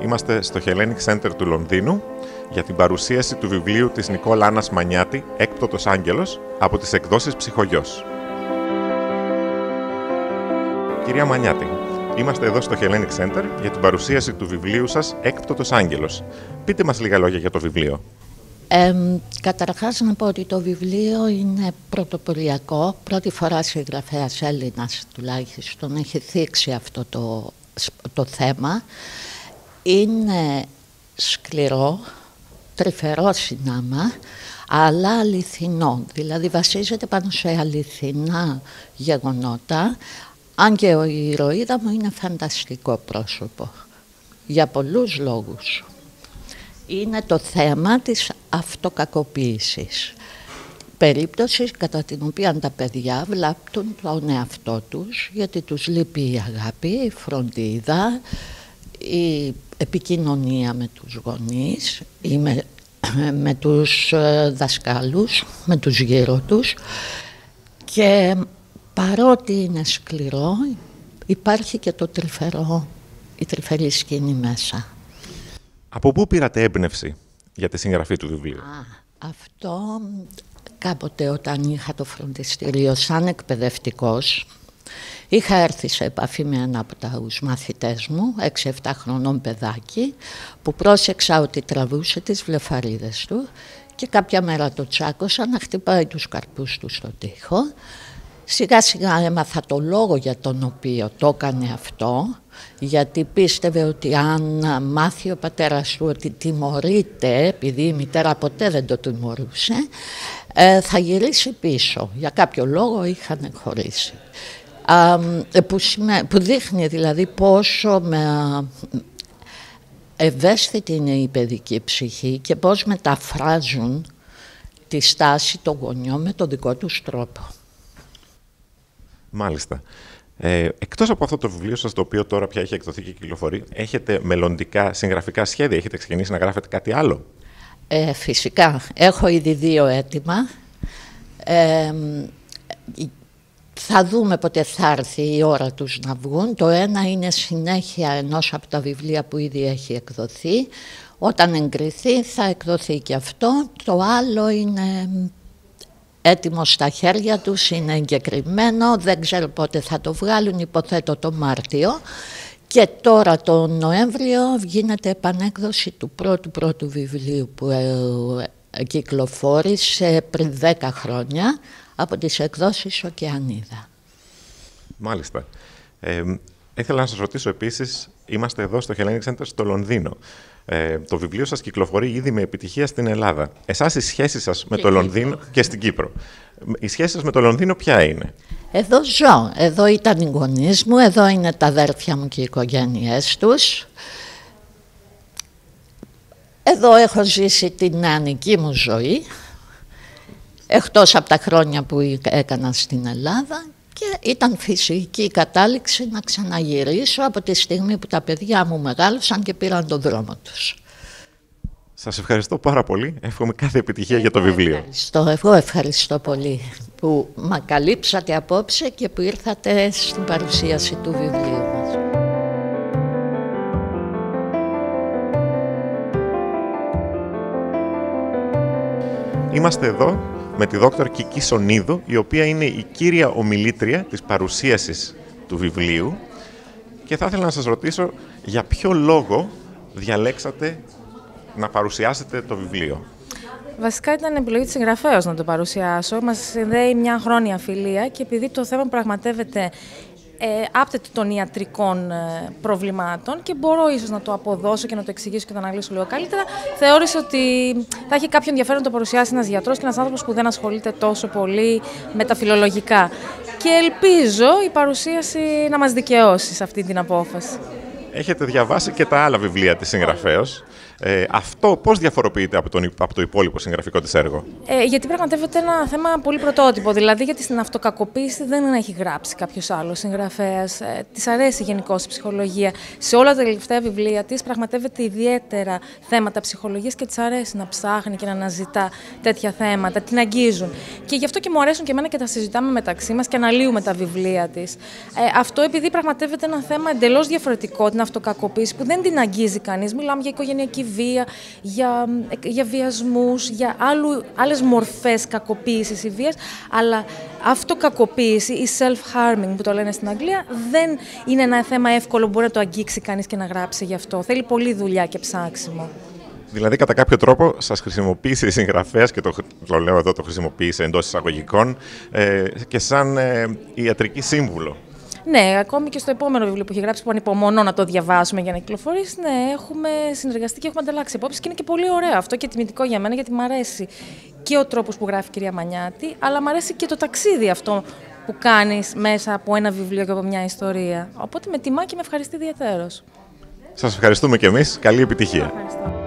Είμαστε στο Hellenic Center του Λονδίνου για την παρουσίαση του βιβλίου της Νικόλ Άννας Μανιάτη «Έκπτωτος Άγγελος» από τις εκδόσεις Ψυχογιός. Κυρία Μανιάτη, είμαστε εδώ στο Hellenic Center για την παρουσίαση του βιβλίου σας «Έκπτωτος Άγγελος». Πείτε μας λίγα λόγια για το βιβλίο. Καταρχάς να πω ότι το βιβλίο είναι πρωτοποριακό. Πρώτη φορά συγγραφέας Έλληνας τουλάχιστον έχει θίξει αυτό το θέμα. Είναι σκληρό, τρυφερό συνάμα, αλλά αληθινό. Δηλαδή βασίζεται πάνω σε αληθινά γεγονότα, αν και η ηρωίδα μου είναι φανταστικό πρόσωπο, για πολλούς λόγους. Είναι το θέμα της αυτοκακοποίησης. Περίπτωση κατά την οποία τα παιδιά βλάπτουν τον εαυτό τους, γιατί τους λείπει η αγάπη, η φροντίδα, η επικοινωνία με τους γονείς ή με τους δασκάλους, με τους γύρω τους, και παρότι είναι σκληρό υπάρχει και το τρυφερό, η τρυφερή σκηνή μέσα. Από πού πήρατε έμπνευση για τη συγγραφή του βιβλίου? Αυτό κάποτε όταν είχα το φροντιστήριο σαν εκπαιδευτικός, είχα έρθει σε επαφή με ένα από τους μαθητές μου, 6-7 χρονών παιδάκι, που πρόσεξα ότι τραβούσε τις βλεφαρίδες του και κάποια μέρα το τσάκωσα να χτυπάει τους καρπούς του στο τοίχο. Σιγά σιγά έμαθα το λόγο για τον οποίο το έκανε αυτό, γιατί πίστευε ότι αν μάθει ο πατέρας του ότι τιμωρείται, επειδή η μητέρα ποτέ δεν το τιμωρούσε, θα γυρίσει πίσω. Για κάποιο λόγο είχαν χωρίσει. Που δείχνει δηλαδή πόσο ευαίσθητη είναι η παιδική ψυχή και πώς μεταφράζουν τη στάση των γονιών με τον δικό τους τρόπο. Μάλιστα. Εκτός από αυτό το βιβλίο σας, το οποίο τώρα πια έχει εκδοθεί και κυκλοφορεί, έχετε μελλοντικά συγγραφικά σχέδια, έχετε ξεκινήσει να γράφετε κάτι άλλο? Φυσικά. Έχω ήδη 2 έτοιμα. Θα δούμε πότε θα έρθει η ώρα τους να βγουν. Το ένα είναι συνέχεια ενός από τα βιβλία που ήδη έχει εκδοθεί. Όταν εγκριθεί θα εκδοθεί και αυτό. Το άλλο είναι έτοιμο στα χέρια τους, είναι εγκεκριμένο, δεν ξέρω πότε θα το βγάλουν, υποθέτω το Μάρτιο. Και τώρα το Νοέμβριο γίνεται επανέκδοση του πρώτου βιβλίου που κυκλοφόρησε πριν 10 χρόνια από τις εκδόσεις Οκεανίδα. Μάλιστα. Ήθελα να σας ρωτήσω επίσης, είμαστε εδώ στο Hellenic Center στο Λονδίνο. Το βιβλίο σας κυκλοφορεί ήδη με επιτυχία στην Ελλάδα. Εσάς η σχέση σας με το Λονδίνο και στην Κύπρο. Η σχέση σας με το Λονδίνο ποια είναι? Εδώ ζω. Εδώ ήταν οι γονείς μου, εδώ είναι τα αδέρφια μου και οι οικογένειές τους. Εδώ έχω ζήσει την νεανική μου ζωή, εκτός από τα χρόνια που έκανα στην Ελλάδα, και ήταν φυσική η κατάληξη να ξαναγυρίσω από τη στιγμή που τα παιδιά μου μεγάλωσαν και πήραν τον δρόμο τους. Σας ευχαριστώ πάρα πολύ. Εύχομαι κάθε επιτυχία για το βιβλίο. Εγώ ευχαριστώ πολύ που με καλύψατε απόψε και που ήρθατε στην παρουσίαση του βιβλίου μας. Είμαστε εδώ με τη δόκτωρ Κική Σονίδου, η οποία είναι η κύρια ομιλήτρια της παρουσίασης του βιβλίου, και θα ήθελα να σας ρωτήσω για ποιο λόγο διαλέξατε να παρουσιάσετε το βιβλίο. Βασικά ήταν επιλογή της συγγραφέως να το παρουσιάσω. Μας συνδέει μια χρόνια φιλία και επειδή το θέμα πραγματεύεται άπτεται των ιατρικών προβλημάτων και μπορώ ίσως να το αποδώσω και να το εξηγήσω και να το αναλύσω λίγο καλύτερα, θεώρησα ότι θα έχει κάποιο ενδιαφέρον να το παρουσιάσει ένας γιατρός και ένας άνθρωπος που δεν ασχολείται τόσο πολύ με τα φιλολογικά. Και ελπίζω η παρουσίαση να μας δικαιώσει σε αυτή την απόφαση. Έχετε διαβάσει και τα άλλα βιβλία της συγγραφέως. Αυτό πώς διαφοροποιείται από το υπόλοιπο συγγραφικό της έργο? Γιατί πραγματεύεται ένα θέμα πολύ πρωτότυπο. Δηλαδή, γιατί στην αυτοκακοποίηση δεν έχει γράψει κάποιος άλλος συγγραφέας. Της αρέσει γενικώς η ψυχολογία. Σε όλα τα τελευταία βιβλία της πραγματεύεται ιδιαίτερα θέματα ψυχολογίας και της αρέσει να ψάχνει και να αναζητά τέτοια θέματα. Την αγγίζουν. Και γι' αυτό και μου αρέσουν και εμένα και τα συζητάμε μεταξύ μας και αναλύουμε τα βιβλία της. Αυτό επειδή πραγματεύεται ένα θέμα εντελώς διαφορετικό, την αυτοκακοποίηση που δεν την αγγίζει κανείς. Μιλάμε για οικογενειακή βία, για βιασμούς, για άλλες μορφές κακοποίησης ή βίας, αλλά αυτοκακοποίηση ή self-harming που το λένε στην Αγγλία δεν είναι ένα θέμα εύκολο που μπορεί να το αγγίξει κανείς και να γράψει γι' αυτό. Θέλει πολλή δουλειά και ψάξιμο. Δηλαδή, κατά κάποιο τρόπο, σας χρησιμοποίησε η συγγραφέας, και το λέω εδώ, το χρησιμοποίησε εντός εισαγωγικών, και σαν ιατρική σύμβουλο. Ναι, ακόμη και στο επόμενο βιβλίο που έχει γράψει, που ανυπομονώ να το διαβάσουμε για να κυκλοφορήσει, ναι, έχουμε συνεργαστεί και έχουμε ανταλλάξει απόψεις και είναι και πολύ ωραίο αυτό και τιμητικό για μένα, γιατί μου αρέσει και ο τρόπος που γράφει η κυρία Μανιάτη, αλλά μου αρέσει και το ταξίδι αυτό που κάνεις μέσα από ένα βιβλίο και από μια ιστορία. Οπότε με τιμά και με ευχαριστεί ιδιαίτερος. Σας ευχαριστούμε κι εμείς. Καλή επιτυχία. Ευχαριστώ.